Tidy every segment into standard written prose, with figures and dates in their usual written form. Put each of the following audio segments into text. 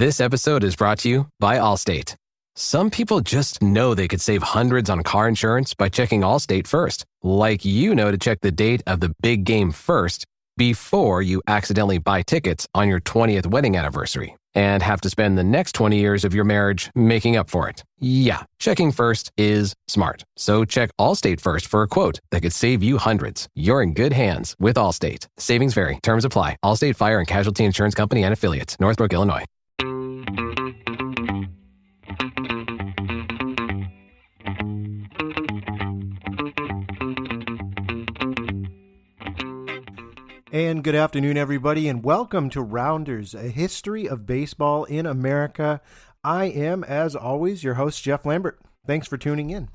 This episode is brought to you by Allstate. Some people just know they could save hundreds on car insurance by checking Allstate first. Like you know to check the date of the big game first before you accidentally buy tickets on your 20th wedding anniversary and have to spend the next 20 years of your marriage making up for it. Yeah, checking first is smart. So check Allstate first for a quote that could save you hundreds. You're in good hands with Allstate. Savings vary. Terms apply. Allstate Fire and Casualty Insurance Company and Affiliates. Northbrook, Illinois. And good afternoon, everybody, and welcome to Rounders, a history of baseball in America. I am, as always, your host, Jeff Lambert. Thanks for tuning in.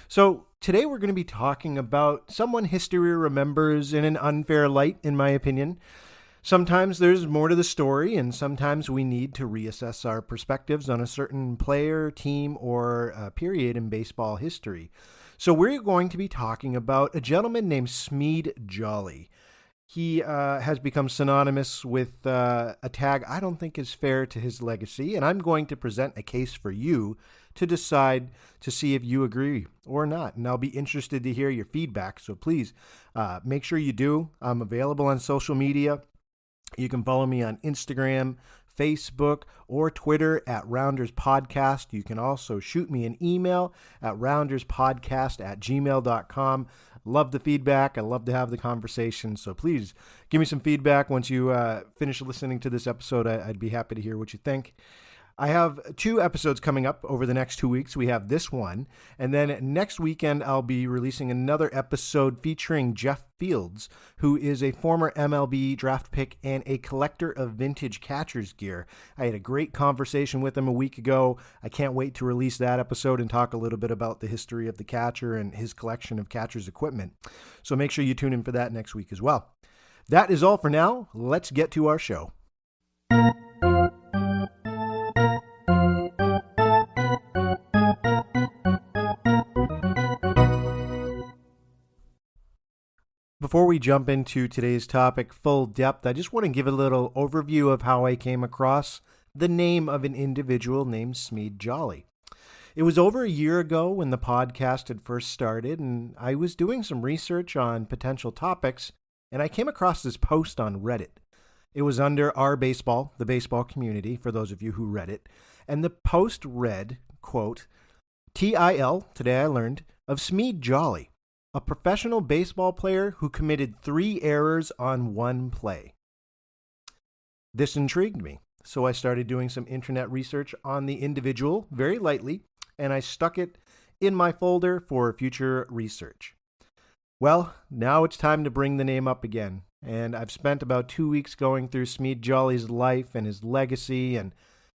So today we're going to be talking about someone history remembers in an unfair light, in my opinion. Sometimes there's more to the story, and sometimes we need to reassess our perspectives on a certain player, team, or period in baseball history. So we're going to be talking about a gentleman named Smead Jolley. He has become synonymous with a tag I don't think is fair to his legacy, and I'm going to present a case for you to decide to see if you agree or not. And I'll be interested to hear your feedback, so please make sure you do. I'm available on social media. You can follow me on Instagram, Facebook, or Twitter at Rounders Podcast. You can also shoot me an email at rounderspodcast@gmail.com. Love the feedback. I love to have the conversation. So please give me some feedback once you finish listening to this episode. I'd be happy to hear what you think. I have 2 episodes coming up over the next 2 weeks. We have this one, and then next weekend I'll be releasing another episode featuring Jeff Fields, who is a former MLB draft pick and a collector of vintage catcher's gear. I had a great conversation with him a week ago. I can't wait to release that episode and talk a little bit about the history of the catcher and his collection of catcher's equipment. So make sure you tune in for that next week as well. That is all for now. Let's get to our show. Before we jump into today's topic full depth, I just want to give a little overview of how I came across the name of an individual named Smead Jolley. It was over a year ago when the podcast had first started, and I was doing some research on potential topics, and I came across this post on Reddit. It was under Our Baseball, the baseball community, for those of you who read it, and the post read, quote, TIL, today I learned, of Smead Jolley, a professional baseball player who committed 3 errors on 1 play. This intrigued me, so I started doing some internet research on the individual very lightly, and I stuck it in my folder for future research. Well, now it's time to bring the name up again, and I've spent about 2 weeks going through Smead Jolley's life and his legacy, and,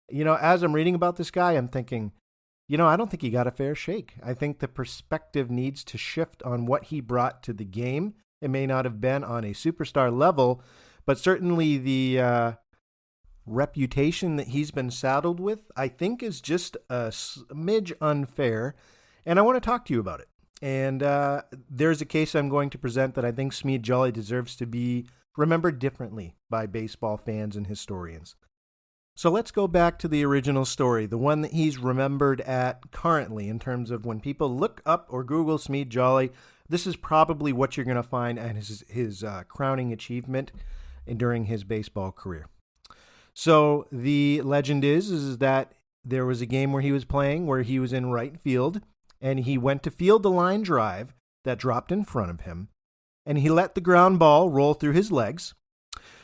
as I'm reading about this guy, I'm thinking, I don't think he got a fair shake. I think the perspective needs to shift on what he brought to the game. It may not have been on a superstar level, but certainly the reputation that he's been saddled with, I think, is just a smidge unfair, and I want to talk to you about it. And there's a case I'm going to present that I think Smead Jolley deserves to be remembered differently by baseball fans and historians. So let's go back to the original story, the one that he's remembered at currently in terms of when people look up or Google Smead Jolley, this is probably what you're going to find as his crowning achievement during his baseball career. So the legend is that there was a game where he was playing where he was in right field, and he went to field the line drive that dropped in front of him, and he let the ground ball roll through his legs.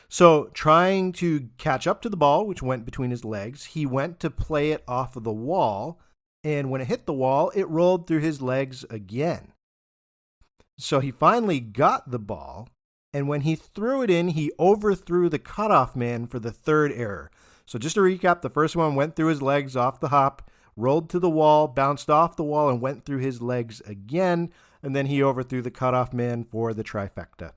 So trying to catch up to the ball, which went between his legs, he went to play it off of the wall, and when it hit the wall, it rolled through his legs again. So he finally got the ball, and when he threw it in, he overthrew the cutoff man for the 3rd error. So just to recap, the first one went through his legs off the hop, rolled to the wall, bounced off the wall, and went through his legs again, and then he overthrew the cutoff man for the trifecta.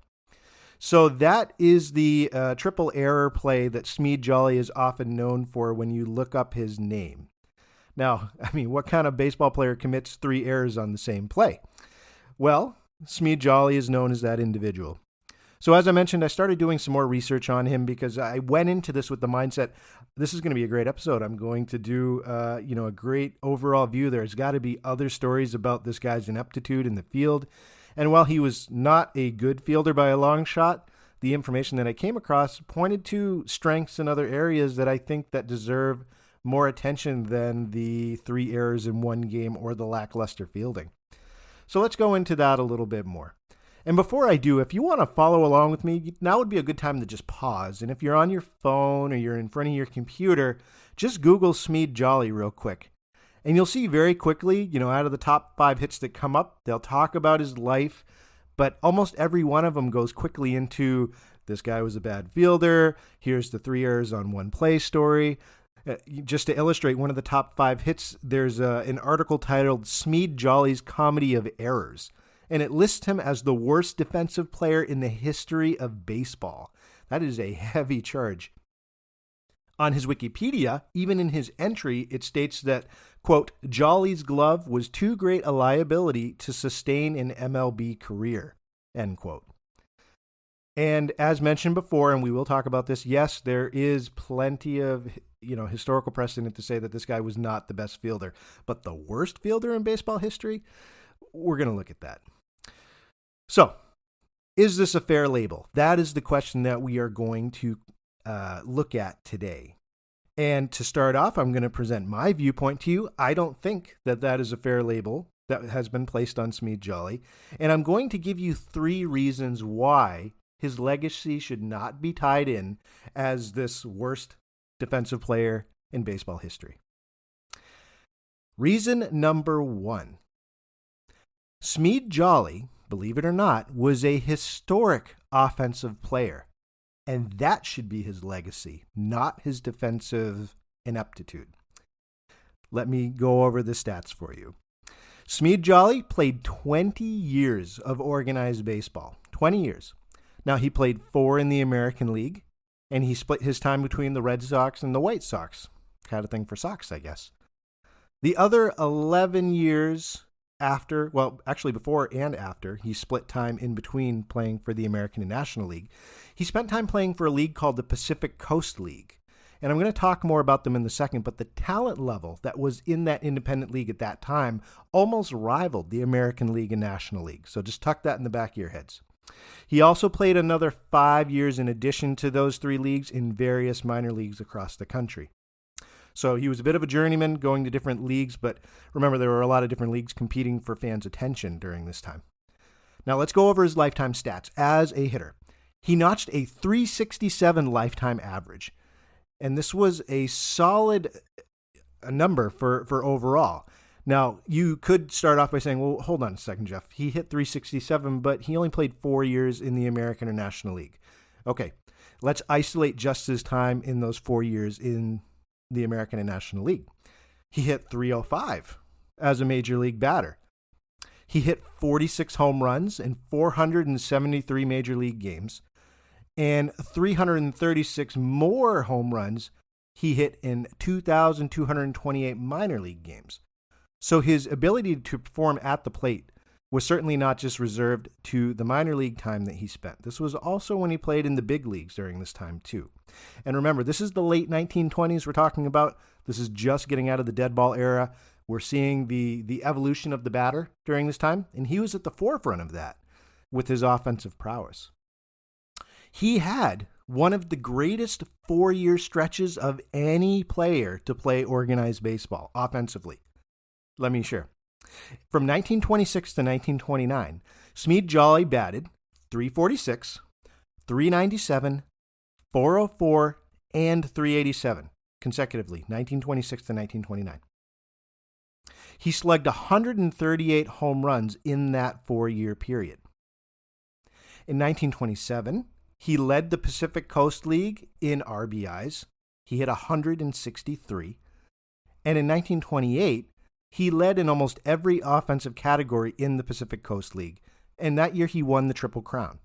So that is the triple error play that Smead Jolley is often known for when you look up his name. Now, what kind of baseball player commits 3 errors on the same play? Well, Smead Jolley is known as that individual. So as I mentioned, I started doing some more research on him because I went into this with the mindset this is going to be a great episode. I'm going to do, a great overall view. There's got to be other stories about this guy's ineptitude in the field. And while he was not a good fielder by a long shot, the information that I came across pointed to strengths in other areas that I think that deserve more attention than the 3 errors in one game or the lackluster fielding. So let's go into that a little bit more. And before I do, if you want to follow along with me, now would be a good time to just pause. And if you're on your phone or you're in front of your computer, just Google Smead Jolley real quick. And you'll see very quickly, out of the top 5 hits that come up, they'll talk about his life, but almost every one of them goes quickly into, this guy was a bad fielder, here's the 3 errors on one play story. Just to illustrate one of the top 5 hits, there's an article titled Smead Jolley's Comedy of Errors, and it lists him as the worst defensive player in the history of baseball. That is a heavy charge. On his Wikipedia, even in his entry, it states that, quote, Jolley's glove was too great a liability to sustain an MLB career, end quote. And as mentioned before, and we will talk about this, yes, there is plenty of, historical precedent to say that this guy was not the best fielder. But the worst fielder in baseball history? We're going to look at that. So, is this a fair label? That is the question that we are going to look at today. And to start off, I'm going to present my viewpoint to you. I don't think that that is a fair label that has been placed on Smead Jolley. And I'm going to give you 3 reasons why his legacy should not be tied in as this worst defensive player in baseball history. Reason number 1. Smead Jolley, believe it or not, was a historic offensive player. And that should be his legacy, not his defensive ineptitude. Let me go over the stats for you. Smead Jolley played 20 years of organized baseball. 20 years. Now, he played 4 in the American League, and he split his time between the Red Sox and the White Sox. Had a thing for Sox, I guess. The other 11 years after, well, actually before and after, he split time in between playing for the American and National League. He spent time playing for a league called the Pacific Coast League. And I'm going to talk more about them in a second, but the talent level that was in that independent league at that time almost rivaled the American League and National League. So just tuck that in the back of your heads. He also played another 5 years in addition to those 3 leagues in various minor leagues across the country. So he was a bit of a journeyman going to different leagues, but remember there were a lot of different leagues competing for fans' attention during this time. Now let's go over his lifetime stats as a hitter. He notched a .367 lifetime average, and this was a solid number for overall. Now, you could start off by saying, well, hold on a second, Jeff. He hit .367, but he only played 4 years in the American or National League. Okay, let's isolate just his time in those 4 years in the American and National League. He hit .305 as a major league batter. He hit 46 home runs in 473 major league games, and 336 more home runs he hit in 2,228 minor league games. So his ability to perform at the plate was certainly not just reserved to the minor league time that he spent. This was also when he played in the big leagues during this time too. And remember, this is the late 1920s we're talking about. This is just getting out of the dead ball era. We're seeing the evolution of the batter during this time, and he was at the forefront of that with his offensive prowess. He had one of the greatest 4-year stretches of any player to play organized baseball offensively. Let me share. From 1926 to 1929, Smead Jolley batted .346, .397, .404, and .387 consecutively, 1926 to 1929. He slugged 138 home runs in that 4-year period. In 1927, he led the Pacific Coast League in RBIs. He hit 163. And in 1928, he led in almost every offensive category in the Pacific Coast League, and that year he won the Triple Crown.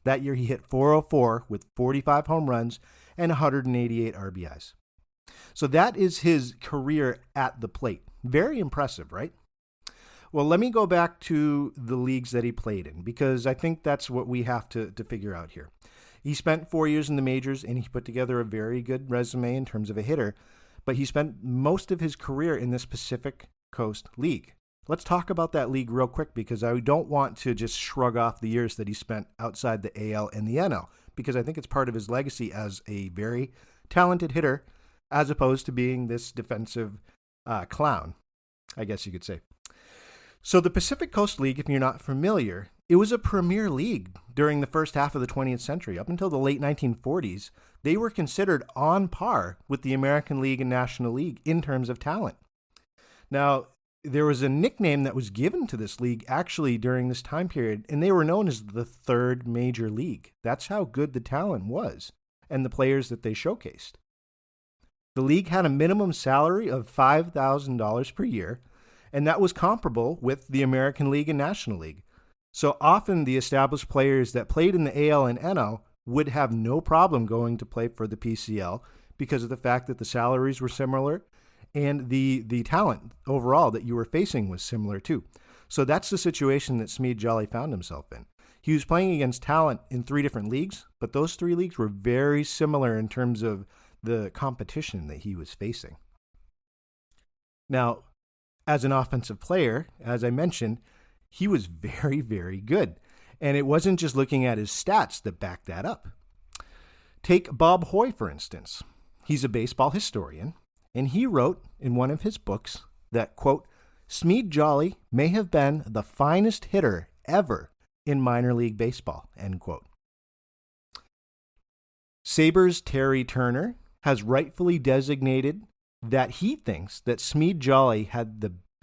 That year he hit .404 with 45 home runs and 188 RBIs. So that is his career at the plate. Very impressive, right? Well, let me go back to the leagues that he played in, because I think that's what we have to figure out here. He spent 4 years in the majors, and he put together a very good resume in terms of a hitter, but he spent most of his career in this Pacific Coast League. Let's talk about that league real quick, because I don't want to just shrug off the years that he spent outside the AL and the NL, because I think it's part of his legacy as a very talented hitter, as opposed to being this defensive clown, I guess you could say. So the Pacific Coast League, if you're not familiar, it was a premier league during the first half of the 20th century. Up until the late 1940s, they were considered on par with the American League and National League in terms of talent. Now, there was a nickname that was given to this league actually during this time period, and they were known as the third major league. That's how good the talent was and the players that they showcased. The league had a minimum salary of $5,000 per year, and that was comparable with the American League and National League. So often the established players that played in the AL and NL would have no problem going to play for the PCL because of the fact that the salaries were similar and the talent overall that you were facing was similar too. So that's the situation that Smead Jolley found himself in. He was playing against talent in 3 different leagues, but those 3 leagues were very similar in terms of the competition that he was facing. Now, as an offensive player, as I mentioned, he was very, very good. And it wasn't just looking at his stats that backed that up. Take Bob Hoye, for instance. He's a baseball historian, and he wrote in one of his books that, quote, Smead Jolley may have been the finest hitter ever in minor league baseball, end quote. Sabres' Terry Turner has rightfully designated that he thinks that Smead Jolley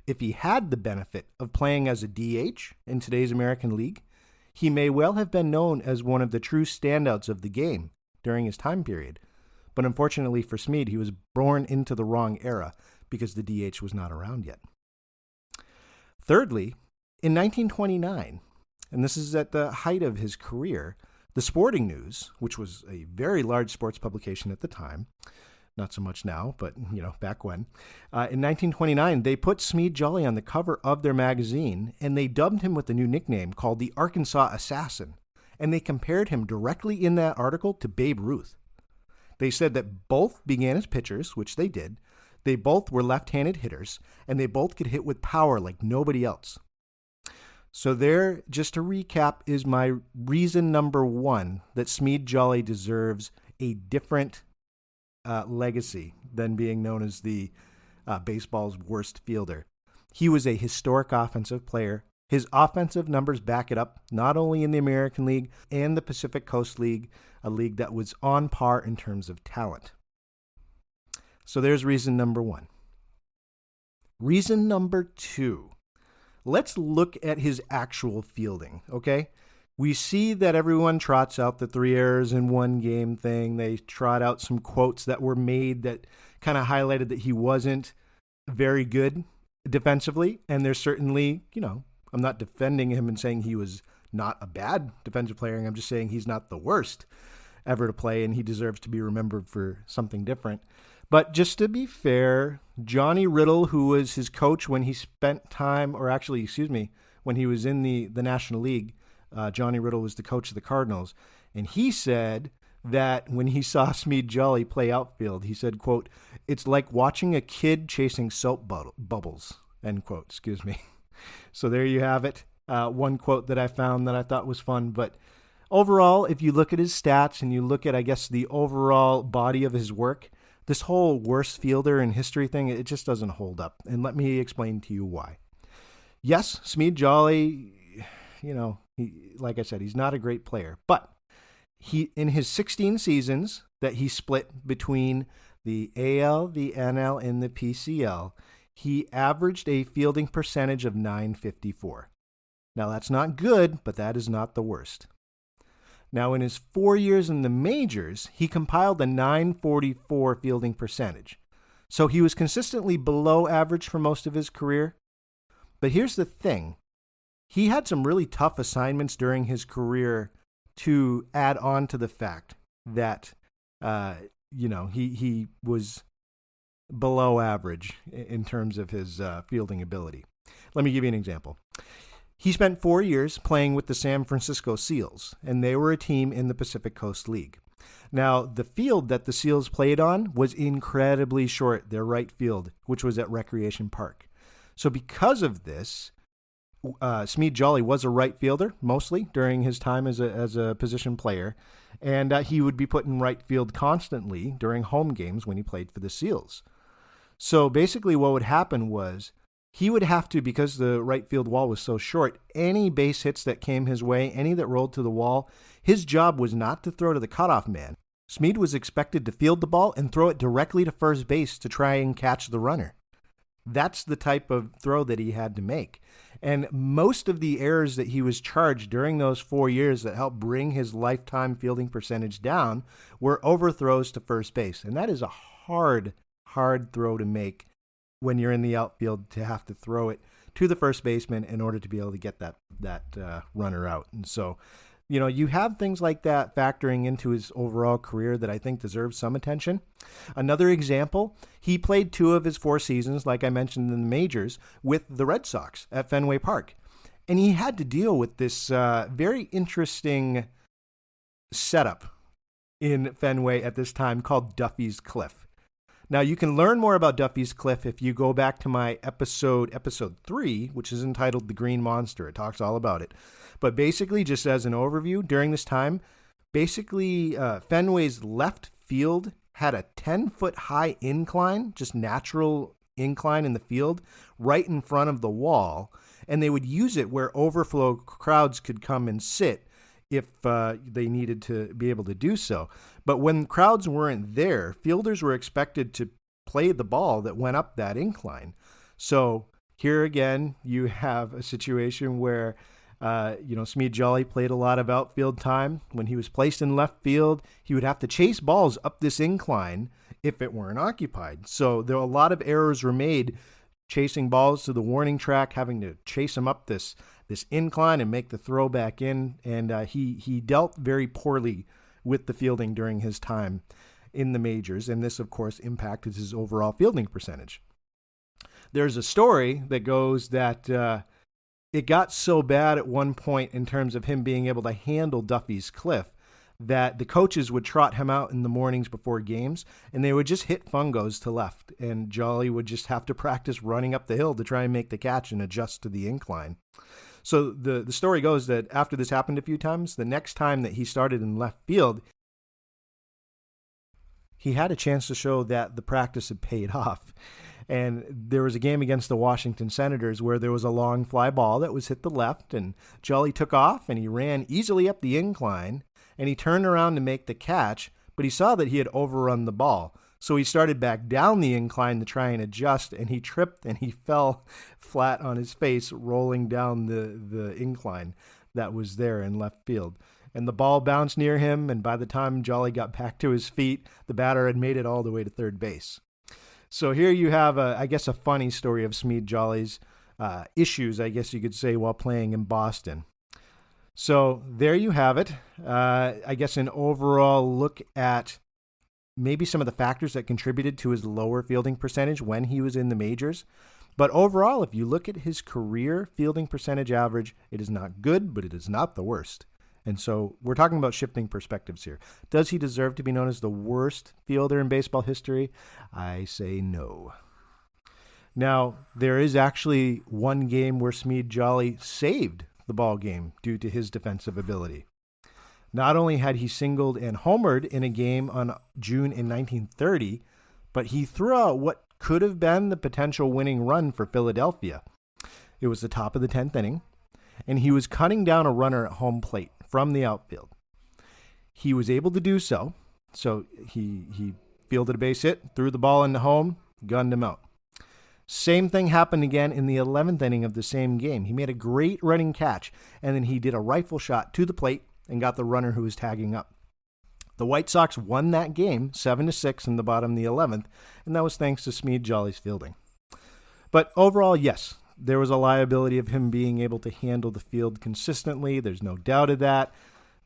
if he had the benefit of playing as a DH in today's American League, he may well have been known as one of the true standouts of the game during his time period. But unfortunately for Smead, he was born into the wrong era because the DH was not around yet. Thirdly, in 1929, and this is at the height of his career, the Sporting News, which was a very large sports publication at the time, not so much now, but back when, in 1929, they put Smead Jolley on the cover of their magazine, and they dubbed him with a new nickname called the Arkansas Assassin, and they compared him directly in that article to Babe Ruth. They said that both began as pitchers, which they did. They both were left-handed hitters, and they both could hit with power like nobody else. So there, just to recap, is my reason number 1 that Smead Jolley deserves a different legacy than being known as the baseball's worst fielder. He was a historic offensive player. His offensive numbers back it up, not only in the American League and the Pacific Coast League, a league that was on par in terms of talent. So there's reason number 1. Reason number 2. Let's look at his actual fielding, okay? We see that everyone trots out the 3 errors in 1 game thing. They trot out some quotes that were made that kind of highlighted that he wasn't very good defensively. And there's certainly, I'm not defending him and saying he was not a bad defensive player. I'm just saying he's not the worst ever to play, and he deserves to be remembered for something different. But just to be fair, Johnny Riddle, who was his coach when he spent time, when he was in the National League, Johnny Riddle was the coach of the Cardinals, and he said that when he saw Smead Jolley play outfield, he said, quote, "It's like watching a kid chasing soap bubbles," end quote, So there you have it. One quote that I found that I thought was fun. But overall, if you look at his stats and you look at, I guess, the overall body of his work, this whole worst fielder in history thing, it just doesn't hold up. And let me explain to you why. Yes, Smead Jolley, like I said, he's not a great player. But he, in his 16 seasons that he split between the AL, the NL, and the PCL, he averaged a fielding percentage of .954. Now, that's not good, but that is not the worst. Now, in his 4 years in the majors, he compiled a .944 fielding percentage. So he was consistently below average for most of his career. But here's the thing. He had some really tough assignments during his career to add on to the fact that, he was below average in terms of his fielding ability. Let me give you an example. He spent 4 years playing with the San Francisco Seals, and they were a team in the Pacific Coast League. Now, the field that the Seals played on was incredibly short, their right field, which was at Recreation Park. So because of this, Smead Jolley was a right fielder, mostly, during his time as a position player, and he would be put in right field constantly during home games when he played for the Seals. So basically what would happen was he would have to, because the right field wall was so short, any base hits that came his way, any that rolled to the wall, his job was not to throw to the cutoff man. Smead was expected to field the ball and throw it directly to first base to try and catch the runner. That's the type of throw that he had to make. And most of the errors that he was charged during those 4 years that helped bring his lifetime fielding percentage down were overthrows to first base. And that is a hard throw to make when you're in the outfield, to have to throw it to the first baseman in order to be able to get that runner out. And so, you have things like that factoring into his overall career that I think deserves some attention. Another example, he played 2 of his 4 seasons, like I mentioned in the majors, with the Red Sox at Fenway Park. And he had to deal with this very interesting setup in Fenway at this time called Duffy's Cliff. Now, you can learn more about Duffy's Cliff if you go back to my episode 3, which is entitled The Green Monster. It talks all about it. But basically, just as an overview, during this time, Fenway's left field had a 10-foot high incline, just natural incline in the field, right in front of the wall. And they would use it where overflow crowds could come and sit if they needed to be able to do so. But when crowds weren't there, fielders were expected to play the ball that went up that incline. So here again, you have a situation where, Smead Jolley played a lot of outfield time. When he was placed in left field, he would have to chase balls up this incline if it weren't occupied. So there were a lot of errors were made chasing balls to the warning track, having to chase them up this incline and make the throw back in. And he dealt very poorly with the fielding during his time in the majors. And this, of course, impacted his overall fielding percentage. There's a story that goes that it got so bad at one point in terms of him being able to handle Duffy's Cliff that the coaches would trot him out in the mornings before games, and they would just hit fungos to left, and Jolley would just have to practice running up the hill to try and make the catch and adjust to the incline. So the story goes that after this happened a few times, the next time that he started in left field, he had a chance to show that the practice had paid off. And there was a game against the Washington Senators where there was a long fly ball that was hit the left, and Jolley took off and he ran easily up the incline, and he turned around to make the catch, but he saw that he had overrun the ball. So he started back down the incline to try and adjust, and he tripped and he fell flat on his face, rolling down the incline that was there in left field. And the ball bounced near him, and by the time Jolley got back to his feet, the batter had made it all the way to third base. So here you have, a funny story of Smead Jolley's issues, I guess you could say, while playing in Boston. So there you have it. I guess an overall look at maybe some of the factors that contributed to his lower fielding percentage when he was in the majors. But overall, if you look at his career fielding percentage average, it is not good, but it is not the worst. And so we're talking about shifting perspectives here. Does he deserve to be known as the worst fielder in baseball history? I say no. Now, there is actually one game where Smead Jolley saved the ball game due to his defensive ability. Not only had he singled and homered in a game on June in 1930, but he threw out what could have been the potential winning run for Philadelphia. It was the top of the 10th inning, and he was cutting down a runner at home plate from the outfield. He was able to do so. So he fielded a base hit, threw the ball into home, gunned him out. Same thing happened again in the 11th inning of the same game. He made a great running catch, and then he did a rifle shot to the plate and got the runner who was tagging up. The White Sox won that game 7-6 in the bottom of the 11th, and that was thanks to Smead Jolley's fielding. But overall, yes, there was a liability of him being able to handle the field consistently. There's no doubt of that.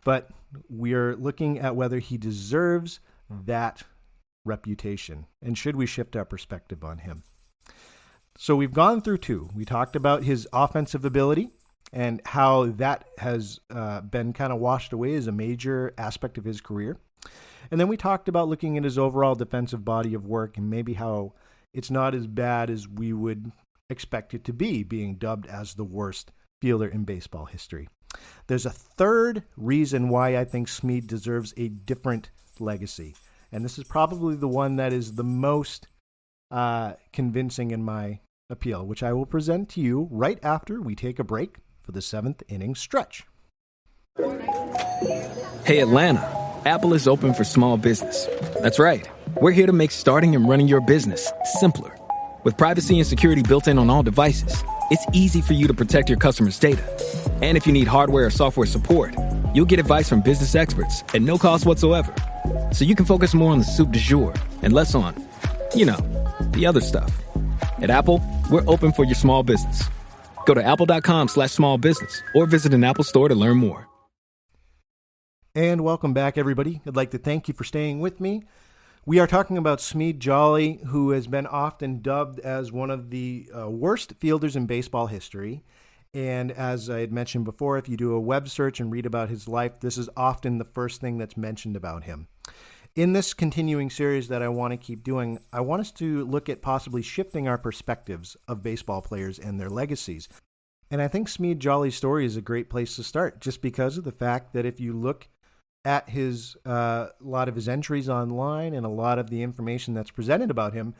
But we're looking at whether he deserves that reputation, and should we shift our perspective on him. So we've gone through 2. We talked about his offensive ability and how that has been kind of washed away as a major aspect of his career. And then we talked about looking at his overall defensive body of work and maybe how it's not as bad as we would expect it to be, being dubbed as the worst fielder in baseball history. There's a third reason why I think Smead deserves a different legacy. And this is probably the one that is the most convincing in my appeal, which I will present to you right after we take a break for the 7th inning stretch. Hey, Atlanta, Apple is open for small business. That's right. We're here to make starting and running your business simpler. With privacy and security built in on all devices, it's easy for you to protect your customers' data. And if you need hardware or software support, you'll get advice from business experts at no cost whatsoever. So you can focus more on the soup du jour and less on, the other stuff. At Apple, we're open for your small business. Go to apple.com/small business or visit an Apple store to learn more. And welcome back, everybody. I'd like to thank you for staying with me. We are talking about Smead Jolley, who has been often dubbed as one of the worst fielders in baseball history. And as I had mentioned before, if you do a web search and read about his life, this is often the first thing that's mentioned about him. In this continuing series that I want to keep doing, I want us to look at possibly shifting our perspectives of baseball players and their legacies. And I think Smead Jolley's story is a great place to start, just because of the fact that if you look at his a lot of his entries online and a lot of the information that's presented about him,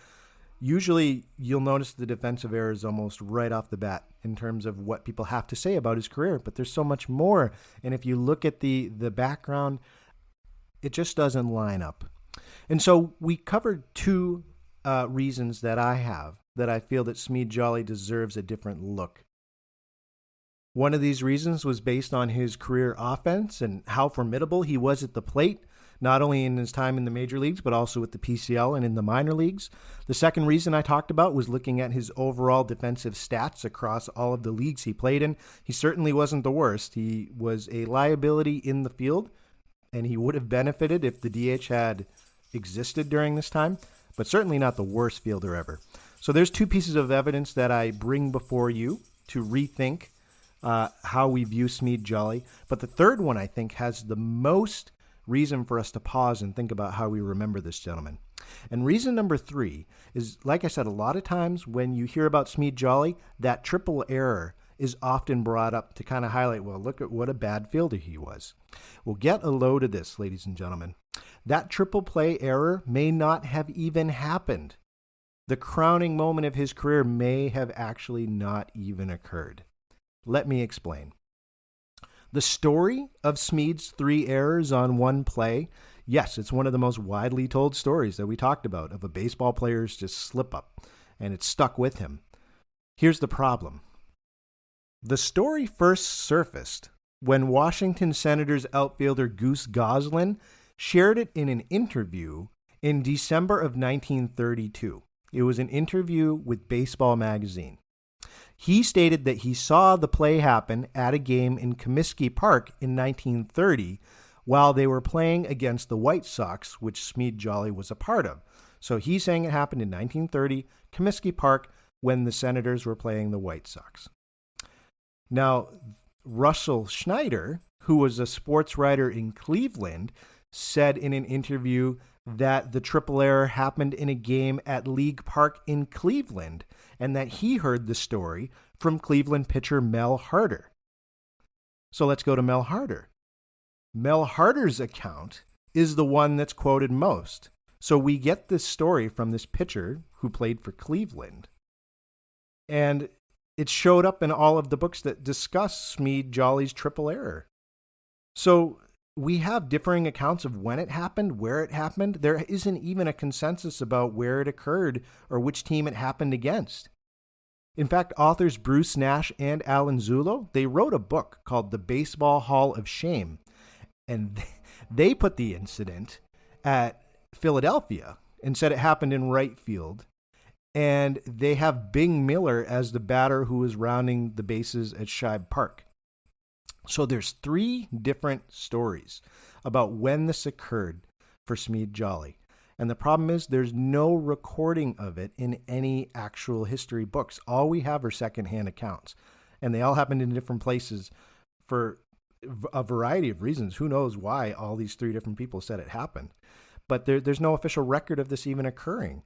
usually you'll notice the defensive errors almost right off the bat in terms of what people have to say about his career. But there's so much more. And if you look at the background, it just doesn't line up. And so we covered two reasons that I have that I feel that Smead Jolley deserves a different look. One of these reasons was based on his career offense and how formidable he was at the plate, not only in his time in the major leagues, but also with the PCL and in the minor leagues. The second reason I talked about was looking at his overall defensive stats across all of the leagues he played in. He certainly wasn't the worst. He was a liability in the field, and he would have benefited if the DH had existed during this time, but certainly not the worst fielder ever. So there's two pieces of evidence that I bring before you to rethink how we view Smead Jolley. But the third one, I think, has the most reason for us to pause and think about how we remember this gentleman. And reason number 3 is, like I said, a lot of times when you hear about Smead Jolley, that triple error is often brought up to kind of highlight, well, look at what a bad fielder he was. Well, get a load of this, ladies and gentlemen. That triple play error may not have even happened. The crowning moment of his career may have actually not even occurred. Let me explain. The story of Smead's 3 errors on one play, yes, it's one of the most widely told stories that we talked about of a baseball player's just slip up, and it stuck with him. Here's the problem. The story first surfaced when Washington Senators outfielder Goose Goslin shared it in an interview in December of 1932. It was an interview with Baseball Magazine. He stated that he saw the play happen at a game in Comiskey Park in 1930 while they were playing against the White Sox, which Smead Jolley was a part of. So he's saying it happened in 1930, Comiskey Park, when the Senators were playing the White Sox. Now, Russell Schneider, who was a sports writer in Cleveland, said in an interview that the triple error happened in a game at League Park in Cleveland, and that he heard the story from Cleveland pitcher Mel Harder. So let's go to Mel Harder. Mel Harder's account is the one that's quoted most. So we get this story from this pitcher who played for Cleveland. And it showed up in all of the books that discuss Smead Jolley's triple error. So we have differing accounts of when it happened, where it happened. There isn't even a consensus about where it occurred or which team it happened against. In fact, authors Bruce Nash and Alan Zullo, they wrote a book called The Baseball Hall of Shame. And they put the incident at Philadelphia and said it happened in right field. And they have Bing Miller as the batter who was rounding the bases at Shibe Park. So there's 3 different stories about when this occurred for Smead Jolley. And the problem is there's no recording of it in any actual history books. All we have are secondhand accounts. And they all happened in different places for a variety of reasons. Who knows why all these 3 different people said it happened. But there's no official record of this even occurring.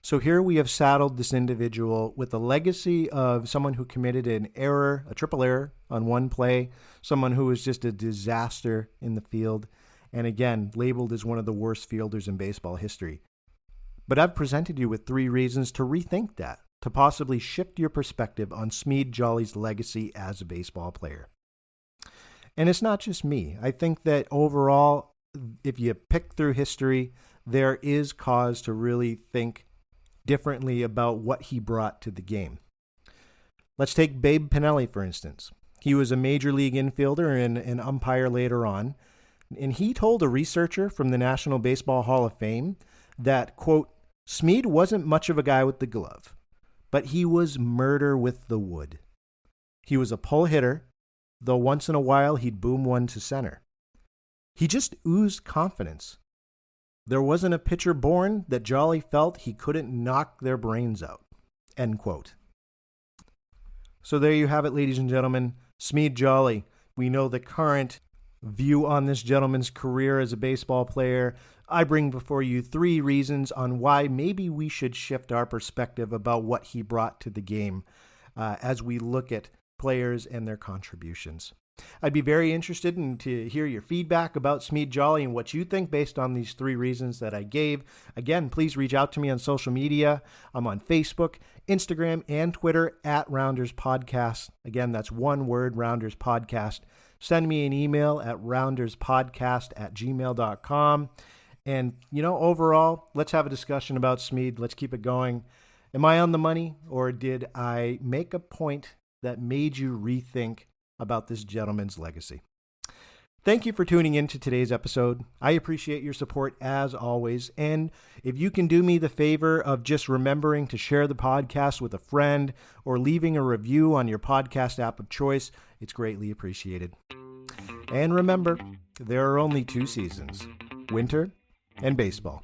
So here we have saddled this individual with the legacy of someone who committed an error, a triple error on one play, someone who was just a disaster in the field, and again, labeled as one of the worst fielders in baseball history. But I've presented you with 3 reasons to rethink that, to possibly shift your perspective on Smead Jolley's legacy as a baseball player. And it's not just me. I think that overall, if you pick through history, there is cause to really think differently about what he brought to the game. Let's take Babe Pinelli, for instance. He was a major league infielder and an umpire later on, and he told a researcher from the National Baseball Hall of Fame that, quote, Smead wasn't much of a guy with the glove, but he was murder with the wood. He was a pull hitter, though once in a while he'd boom one to center. He just oozed confidence. There wasn't a pitcher born that Jolley felt he couldn't knock their brains out. End quote. So there you have it, ladies and gentlemen. Smead Jolley. We know the current view on this gentleman's career as a baseball player. I bring before you 3 reasons on why maybe we should shift our perspective about what he brought to the game as we look at players and their contributions. I'd be very interested to hear your feedback about Smead Jolley and what you think based on these 3 reasons that I gave. Again, please reach out to me on social media. I'm on Facebook, Instagram, and Twitter at Rounders Podcast. Again, that's one word, Rounders Podcast. Send me an email at rounderspodcast@gmail.com. And, overall, let's have a discussion about Smead. Let's keep it going. Am I on the money, or did I make a point that made you rethink about this gentleman's legacy? Thank you for tuning in to today's episode. I appreciate your support as always. And if you can do me the favor of just remembering to share the podcast with a friend or leaving a review on your podcast app of choice, it's greatly appreciated. And remember, there are only 2 seasons, winter and baseball.